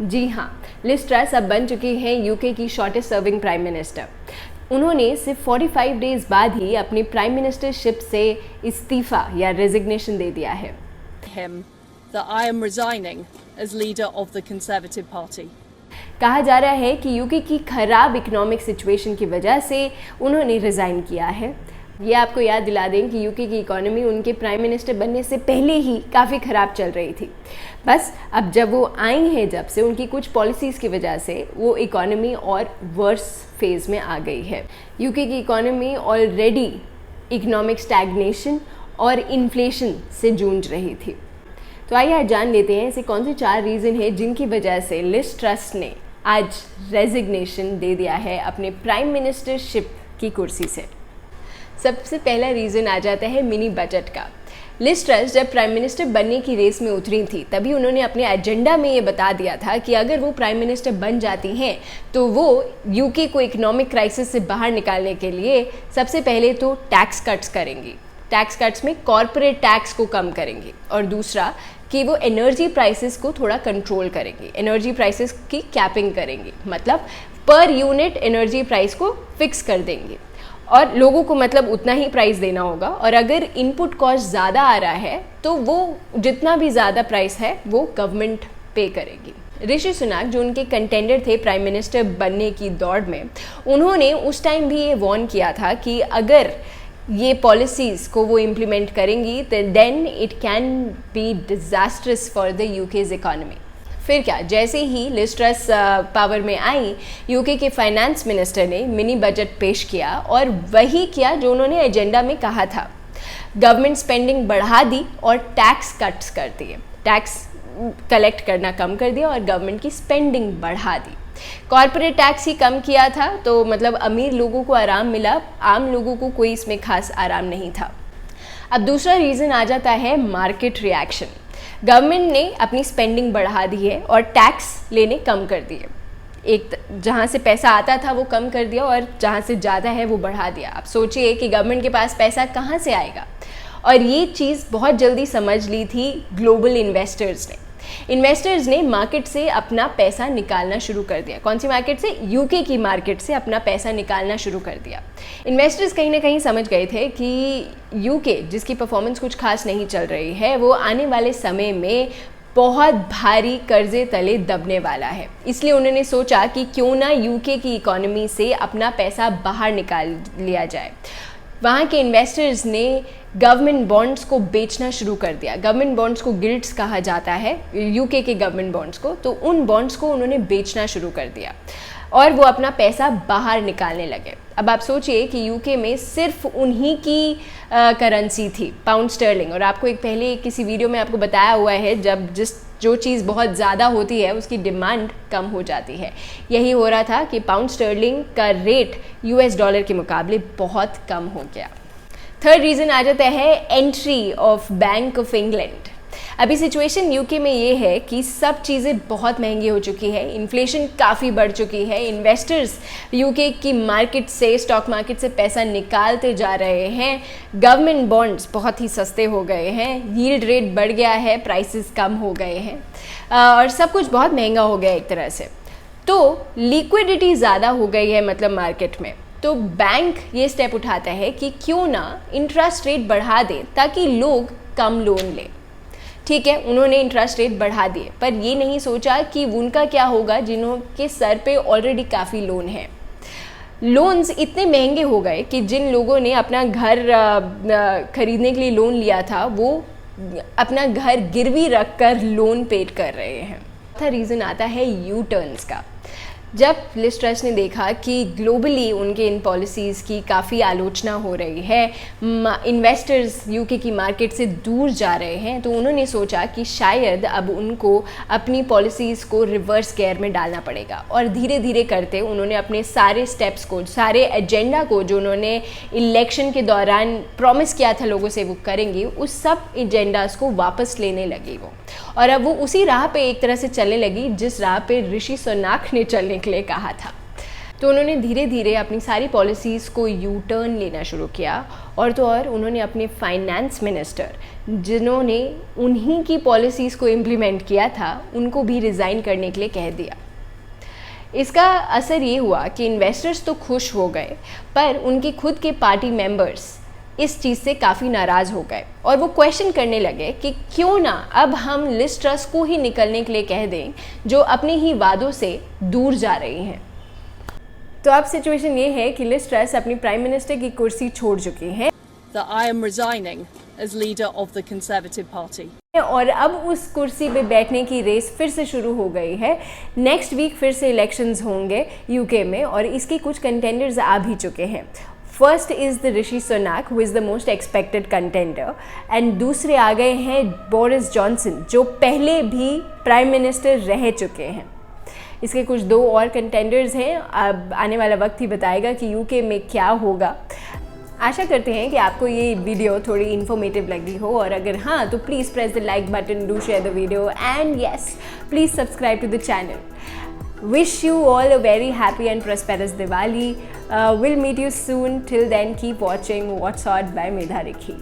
जी हाँ, Liz truss अब बन चुकी हैं यूके की शॉर्टेस्ट सर्विंग प्राइम मिनिस्टर। उन्होंने सिर्फ 45 डेज बाद ही अपनी प्राइम मिनिस्टरशिप से इस्तीफा या रेजिग्नेशन दे दिया है। That I am resigning as leader of the Conservative Party. कहा जा रहा है कि यूके की खराब इकोनॉमिक सिचुएशन की वजह से उन्होंने रिज़ाइन किया है। ये आपको याद दिला दें कि यूके की इकोनॉमी उनके प्राइम मिनिस्टर बनने से पहले ही काफ़ी ख़राब चल रही थी। बस अब जब वो आई हैं, जब से उनकी कुछ पॉलिसीज़ की वजह से वो इकोनॉमी और वर्स फेज़ में आ गई है। यूके की इकोनॉमी ऑलरेडी इकोनॉमिक स्टैग्नेशन और इन्फ्लेशन से जूझ रही थी। तो आइए आज जान लेते हैं ऐसे कौन से 4 रीज़न हैं जिनकी वजह से लिज ट्रस ने आज रेजिग्नेशन दे दिया है अपने प्राइम मिनिस्टरशिप की कुर्सी से। सबसे पहला रीज़न आ जाता है मिनी बजट का। लिज ट्रस जब प्राइम मिनिस्टर बनने की रेस में उतरी थी तभी उन्होंने अपने एजेंडा में ये बता दिया था कि अगर वो प्राइम मिनिस्टर बन जाती हैं तो वो यूके को इकोनॉमिक क्राइसिस से बाहर निकालने के लिए सबसे पहले तो टैक्स कट्स करेंगी। टैक्स कट्स में कॉरपोरेट टैक्स को कम करेंगी और दूसरा कि वो एनर्जी प्राइसेस को थोड़ा कंट्रोल करेंगी। एनर्जी प्राइसेस की कैपिंग करेंगी, मतलब पर यूनिट एनर्जी प्राइस को फिक्स कर देंगी और लोगों को मतलब उतना ही प्राइस देना होगा। और अगर इनपुट कॉस्ट ज़्यादा आ रहा है तो वो जितना भी ज़्यादा प्राइस है वो गवर्नमेंट पे करेगी। ऋषि सुनाक जो उनके कंटेंडर थे प्राइम मिनिस्टर बनने की दौड़ में, उन्होंने उस टाइम भी ये वार्न किया था कि अगर ये पॉलिसीज़ को वो इम्प्लीमेंट करेंगी तो then it can be disastrous for the UK's economy. फिर क्या, जैसे ही लिज ट्रस पावर में आई, यूके के फाइनेंस मिनिस्टर ने मिनी बजट पेश किया और वही किया जो उन्होंने एजेंडा में कहा था। गवर्नमेंट स्पेंडिंग बढ़ा दी और टैक्स कट्स कर दिए। टैक्स कलेक्ट करना कम कर दिया और गवर्नमेंट की स्पेंडिंग बढ़ा दी। कॉर्पोरेट टैक्स ही कम किया था तो मतलब अमीर लोगों को आराम मिला, आम लोगों को कोई इसमें खास आराम नहीं था। अब दूसरा रीज़न आ जाता है मार्केट रिएक्शन। गवर्नमेंट ने अपनी स्पेंडिंग बढ़ा दी है और टैक्स लेने कम कर दिए। एक जहाँ से पैसा आता था वो कम कर दिया और जहाँ से ज़्यादा है वो बढ़ा दिया। आप सोचिए कि गवर्नमेंट के पास पैसा कहाँ से आएगा। और ये चीज़ बहुत जल्दी समझ ली थी ग्लोबल इन्वेस्टर्स ने। इन्वेस्टर्स ने मार्केट से अपना पैसा निकालना शुरू कर दिया। कौन सी मार्केट से? यूके की मार्केट से अपना पैसा निकालना शुरू कर दिया। इन्वेस्टर्स कहीं ना कहीं समझ गए थे कि यूके, जिसकी परफॉर्मेंस कुछ खास नहीं चल रही है, वो आने वाले समय में बहुत भारी कर्जे तले दबने वाला है। इसलिए उन्होंने सोचा कि क्यों ना यूके की इकोनॉमी से अपना पैसा बाहर निकाल लिया जाए। वहाँ के इन्वेस्टर्स ने गवर्नमेंट बॉन्ड्स को बेचना शुरू कर दिया। गवर्नमेंट बॉन्ड्स को गिल्ड्स कहा जाता है, यूके के गवर्नमेंट बॉन्ड्स को। तो उन बॉन्ड्स को उन्होंने बेचना शुरू कर दिया और वो अपना पैसा बाहर निकालने लगे। अब आप सोचिए कि यूके में सिर्फ उन्हीं की करेंसी थी, पाउंड स्टर्लिंग। और आपको एक पहले किसी वीडियो में आपको बताया हुआ है, जो चीज़ बहुत ज़्यादा होती है उसकी डिमांड कम हो जाती है। यही हो रहा था कि पाउंड स्टर्लिंग का रेट यूएस डॉलर के मुकाबले बहुत कम हो गया। थर्ड रीज़न आ जाता है entry of bank of England. अभी सिचुएशन यूके में ये है कि सब चीज़ें बहुत महंगी हो चुकी है, इन्फ्लेशन काफ़ी बढ़ चुकी है। इन्वेस्टर्स यूके की मार्केट से, स्टॉक मार्केट से पैसा निकालते जा रहे हैं। गवर्नमेंट बॉन्ड्स बहुत ही सस्ते हो गए हैं, यील्ड रेट बढ़ गया है, प्राइसेस कम हो गए हैं और सब कुछ बहुत महंगा हो गया एक तरह से। तो लिक्विडिटी ज़्यादा हो गई है मतलब मार्केट में। तो बैंक ये स्टेप उठाता है कि क्यों ना इंटरेस्ट रेट बढ़ा दे ताकि लोग कम लोन लें। ठीक है, उन्होंने इंटरेस्ट रेट बढ़ा दिए, पर ये नहीं सोचा कि उनका क्या होगा जिन्हों के सर पे ऑलरेडी काफ़ी लोन है। लोन्स इतने महंगे हो गए कि जिन लोगों ने अपना घर खरीदने के लिए लोन लिया था वो अपना घर गिरवी रख कर लोन पेड कर रहे हैं। चौथा रीज़न आता है यू टर्न्स का। जब लिज ट्रस ने देखा कि ग्लोबली उनके इन पॉलिसीज़ की काफ़ी आलोचना हो रही है, इन्वेस्टर्स यूके की मार्केट से दूर जा रहे हैं, तो उन्होंने सोचा कि शायद अब उनको अपनी पॉलिसीज़ को रिवर्स गियर में डालना पड़ेगा। और धीरे धीरे करते उन्होंने अपने सारे स्टेप्स को, सारे एजेंडा को जो उन्होंने इलेक्शन के दौरान प्रॉमिस किया था लोगों से वो करेंगी, उस सब एजेंडाज को वापस लेने लगी वो। और अब वो उसी राह पे एक तरह से चलने लगी जिस राह पे ऋषि सुनाक ने चलने के लिए कहा था। तो उन्होंने धीरे धीरे अपनी सारी पॉलिसीज़ को यू टर्न लेना शुरू किया और तो और उन्होंने अपने फाइनेंस मिनिस्टर जिन्होंने उन्हीं की पॉलिसीज़ को इम्प्लीमेंट किया था उनको भी रिज़ाइन करने के लिए कह दिया। इसका असर ये हुआ कि इन्वेस्टर्स तो खुश हो गए पर उनके खुद के पार्टी मेंबर्स इस चीज़ से काफ़ी नाराज़ हो गए और वो क्वेश्चन करने लगे कि क्यों ना अब हम लिज ट्रस को ही निकलने के लिए कह दें जो अपने ही वादों से दूर जा रही हैं। तो अब सिचुएशन ये है कि लिज ट्रस अपनी प्राइम मिनिस्टर की कुर्सी छोड़ चुकी हैं that I am resigning as leader of the Conservative Party. और अब उस कुर्सी पे बैठने की रेस फिर से शुरू हो गई है। नेक्स्ट वीक फिर से इलेक्शंस होंगे यूके में और इसके कुछ कंटेंडर्स आ भी चुके हैं। First is the Rishi Sunak who is the most expected contender and दूसरे आ गए हैं बोरिस जॉनसन जो पहले भी प्राइम मिनिस्टर रह चुके हैं। इसके कुछ दो और कंटेंडर्स हैं, अब आने वाला वक्त ही बताएगा कि यूके में क्या होगा। आशा करते हैं कि आपको ये वीडियो थोड़ी इन्फॉर्मेटिव लगी हो और अगर हाँ तो please press the like button, do share the video and yes please subscribe to the channel. Wish you all a very happy and prosperous Diwali. We'll meet you soon. Till then, keep watching What's Hot by Medha Rikhi.